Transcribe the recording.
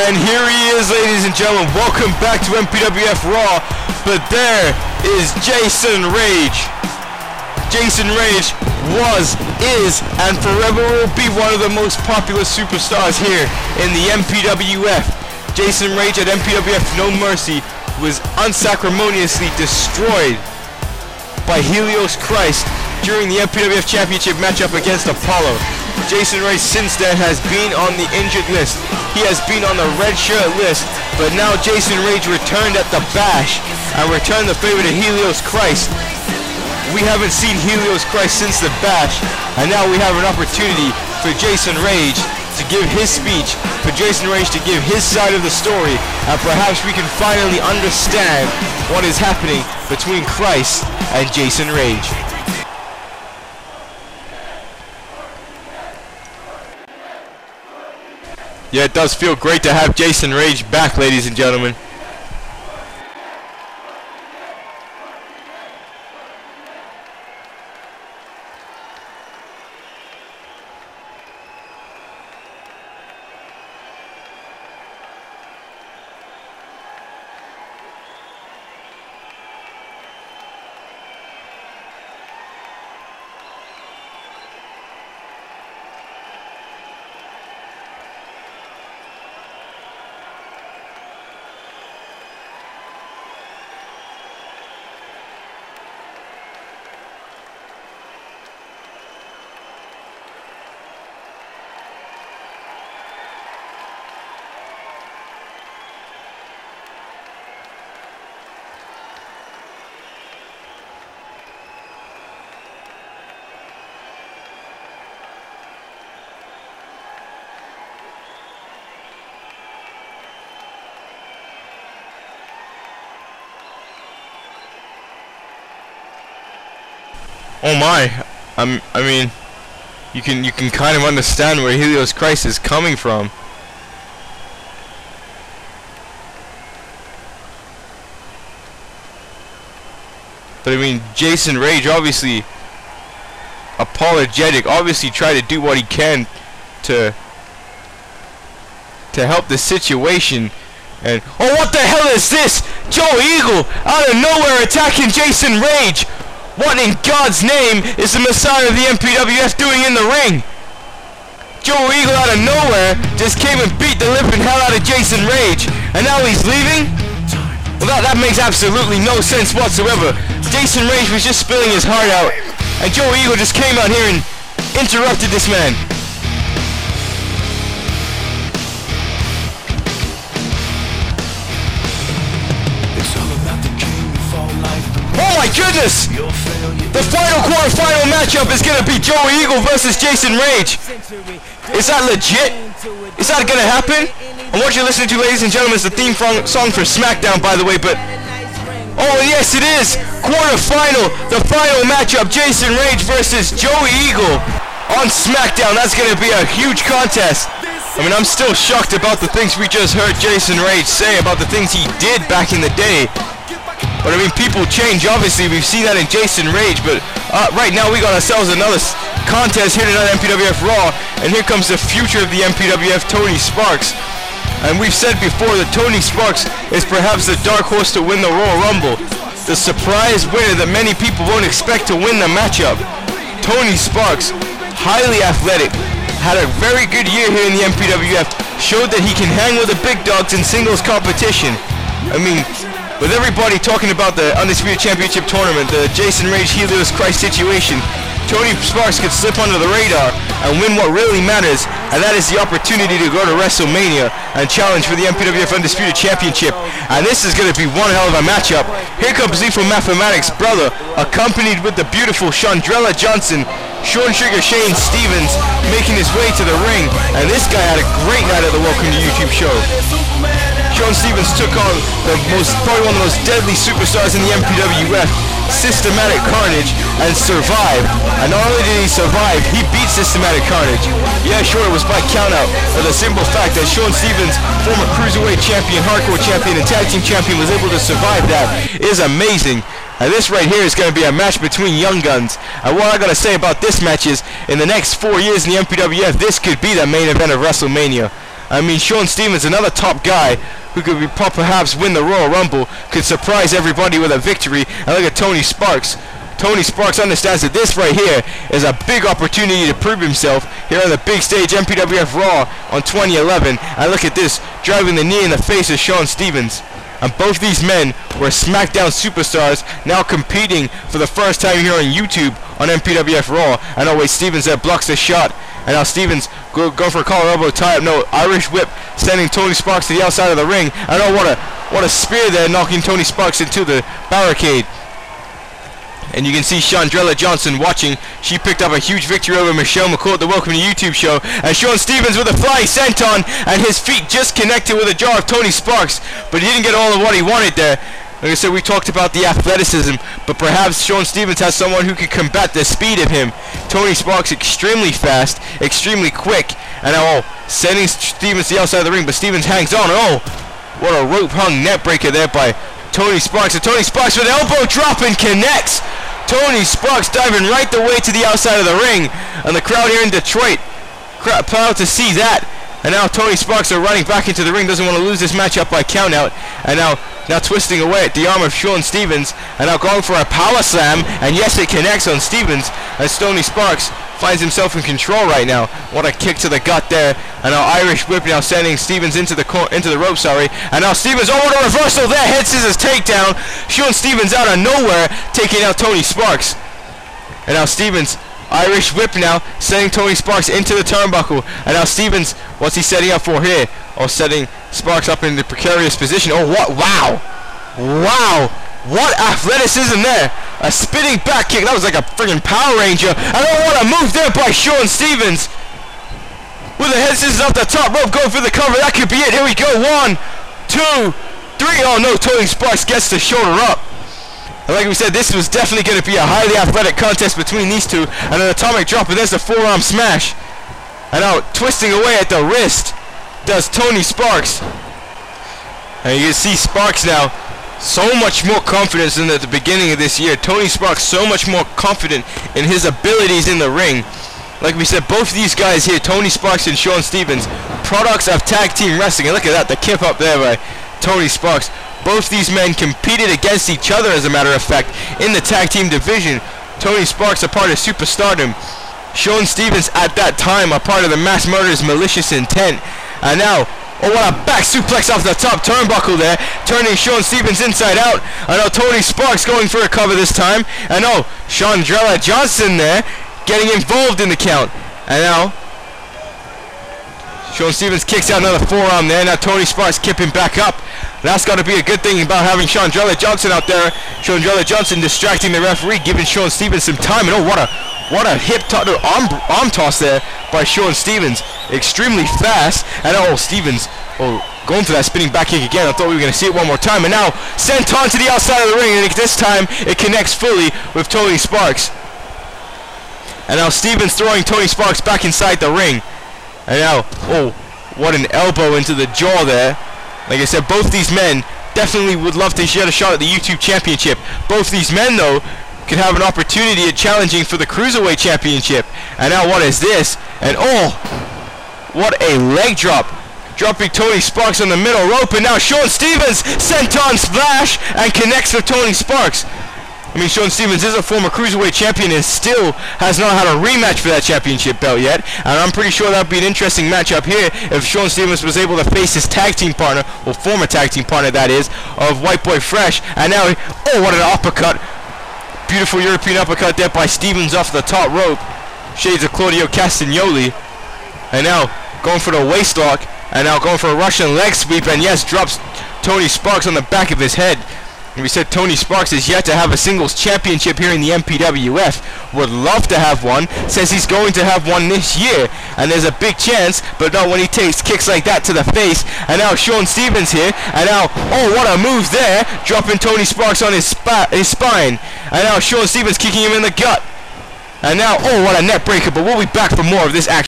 And here he is, ladies and gentlemen. Welcome back to MPWF Raw. But there is Jason Rage. Jason Rage was, is, and forever will be one of the most popular superstars here in the MPWF. Jason Rage at MPWF No Mercy was unsacrimoniously destroyed by Helios Christ during the MPWF Championship matchup against Apollo. Jason Rage since then has been on the injured list. He has been on the red shirt list, but now Jason Rage returned at the Bash and returned the favor to Helios Christ. We haven't seen Helios Christ since the Bash, and now we have an opportunity for Jason Rage to give his speech, for Jason Rage to give his side of the story, and perhaps we can finally understand what is happening between Christ and Jason Rage. Yeah, it does feel great to have Jason Rage back, ladies and gentlemen. Oh my, I mean, you can kind of understand where Helios Christ is coming from. But I mean, Jason Rage obviously apologetic, obviously try to do what he can to help the situation. And oh, what the hell is this? Joe Eagle out of nowhere attacking Jason Rage. What in God's name is the Messiah of the MPWF doing in the ring? Joe Eagle out of nowhere just came and beat the living hell out of Jason Rage, and now he's leaving? Well, that makes absolutely no sense whatsoever. Jason Rage was just spilling his heart out, and Joe Eagle just came out here and interrupted this man. Oh my goodness! The final quarterfinal matchup is gonna be Joe Eagle versus Jason Rage. Is that legit? Is that gonna happen? And what you're listening to, ladies and gentlemen, is the theme song for Smackdown, by the way, but oh yes, it is! Quarterfinal, the final matchup, Jason Rage versus Joe Eagle on Smackdown. That's gonna be a huge contest. I mean, I'm still shocked about the things we just heard Jason Rage say, about the things he did back in the day. But I mean, people change, obviously. We've seen that in Jason Rage, but right now we got ourselves another contest here tonight at MPWF Raw, and here comes the future of the MPWF, Tony Sparks. And we've said before that Tony Sparks is perhaps the dark horse to win the Royal Rumble, the surprise winner that many people won't expect to win the matchup. Tony Sparks, highly athletic, had a very good year here in the MPWF, showed that he can hang with the big dogs in singles competition. I mean, with everybody talking about the Undisputed Championship Tournament, the Jason Rage Helios Christ situation, Tony Sparks could slip under the radar and win what really matters, and that is the opportunity to go to WrestleMania and challenge for the MPWF Undisputed Championship. And this is going to be one hell of a matchup. Here comes Lethal Mathematics' brother, accompanied with the beautiful Chandrella Johnson, Sean Sugar Shane Stevens, making his way to the ring. And this guy had a great night at the Welcome to YouTube show. Sean Stevens took on probably one of the most deadly superstars in the MPWF, Systematic Carnage, and survived. And not only did he survive, he beat Systematic Carnage. Yeah, sure, it was by countout, but the simple fact that Sean Stevens, former Cruiserweight champion, Hardcore champion, and Tag Team champion, was able to survive that is amazing. And this right here is going to be a match between young guns. And what I got to say about this match is, in the next 4 years in the MPWF, this could be the main event of WrestleMania. I mean, Sean Stevens, another top guy who could perhaps win the Royal Rumble, could surprise everybody with a victory. And look at Tony Sparks. Tony Sparks understands that this right here is a big opportunity to prove himself here on the big stage, MPWF Raw on 2011. And look at this, driving the knee in the face of Sean Stevens. And both these men were Smackdown superstars, now competing for the first time here on YouTube on MPWF Raw. And oh wait, Stevens there blocks the shot. And now Stevens go for a collar elbow tie-up. No, Irish whip, sending Tony Sparks to the outside of the ring. And oh, what a spear there, knocking Tony Sparks into the barricade. And you can see Chandrella Johnson watching. She picked up a huge victory over Michelle McCool at the Welcome to YouTube show. And Sean Stevens with a flying senton, and his feet just connected with a jaw of Tony Sparks. But he didn't get all of what he wanted there. Like I said, we talked about the athleticism, but perhaps Sean Stevens has someone who can combat the speed of him. Tony Sparks extremely fast, extremely quick, and now sending Stevens to the outside of the ring, but Stevens hangs on. Oh, what a rope-hung net breaker there by Tony Sparks. And Tony Sparks with an elbow drop and connects. Tony Sparks diving right the way to the outside of the ring, and the crowd here in Detroit proud to see that. And now Tony Sparks are running back into the ring, doesn't want to lose this matchup by countout. And now twisting away at the arm of Sean Stevens, and now going for a power slam, and yes, it connects on Stevens as Tony Sparks finds himself in control right now. What a kick to the gut there. And now Irish whip now sending Stevens into the rope, and now Stevens, oh, what a reversal there, head scissors takedown. Sean Stevens out of nowhere taking out Tony Sparks. And now Stevens, Irish whip now, sending Tony Sparks into the turnbuckle. And now Stevens, what's he setting up for here? Oh, setting Sparks up in the precarious position. Oh, what? Wow. Wow. What athleticism there. A spinning back kick. That was like a friggin' Power Ranger. And oh, what a move there by Sean Stevens. With the head scissors off the top rope, going for the cover. That could be it. Here we go. 1, 2, 3. Oh, no. Tony Sparks gets the shoulder up. And like we said, this was definitely going to be a highly athletic contest between these two. And an atomic drop, and there's the forearm smash. And now twisting away at the wrist does Tony Sparks. And you can see Sparks now so much more confidence than at the beginning of this year. Tony Sparks so much more confident in his abilities in the ring. Like we said, both of these guys here, Tony Sparks and Sean Stevens, products of tag team wrestling. And look at that, the kip up there by Tony Sparks. Both these men competed against each other, as a matter of fact, in the tag team division. Tony Sparks a part of Superstardom. Sean Stevens at that time a part of the Mass Murderers Malicious Intent. And now, oh, what a back suplex off the top turnbuckle there, turning Sean Stevens inside out. And now Tony Sparks going for a cover this time. And oh, Chandrella Johnson there getting involved in the count. And now Sean Stevens kicks out another forearm there. Now Tony Sparks kipping back up. That's got to be a good thing about having Chandrella Johnson out there. Chandrella Johnson distracting the referee, giving Sean Stevens some time. And oh, what a hip arm toss there by Sean Stevens. Extremely fast. And oh, Stevens, going for that spinning back kick again. I thought we were going to see it one more time. And now sent on to the outside of the ring. And this time it connects fully with Tony Sparks. And now Stevens throwing Tony Sparks back inside the ring. And now, oh, what an elbow into the jaw there. Like I said, both these men definitely would love to get a shot at the YouTube Championship. Both these men, though, could have an opportunity at challenging for the Cruiserweight Championship. And now what is this? And oh, what a leg drop. Dropping Tony Sparks on the middle rope. And now Sean Stevens, senton splash, and connects with Tony Sparks. I mean, Sean Stevens is a former Cruiserweight champion and still has not had a rematch for that championship belt yet. And I'm pretty sure that would be an interesting matchup here if Sean Stevens was able to face his tag team partner, or former tag team partner that is, of White Boy Fresh. And now, oh, what an uppercut. Beautiful European uppercut there by Stevens off the top rope. Shades of Claudio Castagnoli. And now going for the waist lock. And now going for a Russian leg sweep. And yes, drops Tony Sparks on the back of his head. And we said Tony Sparks is yet to have a singles championship here in the MPWF. Would love to have one. Says he's going to have one this year. And there's a big chance, but not when he takes kicks like that to the face. And now Sean Stevens here. And now, oh, what a move there. Dropping Tony Sparks on his spine. And now Sean Stevens kicking him in the gut. And now, oh, what a net breaker. But we'll be back for more of this action.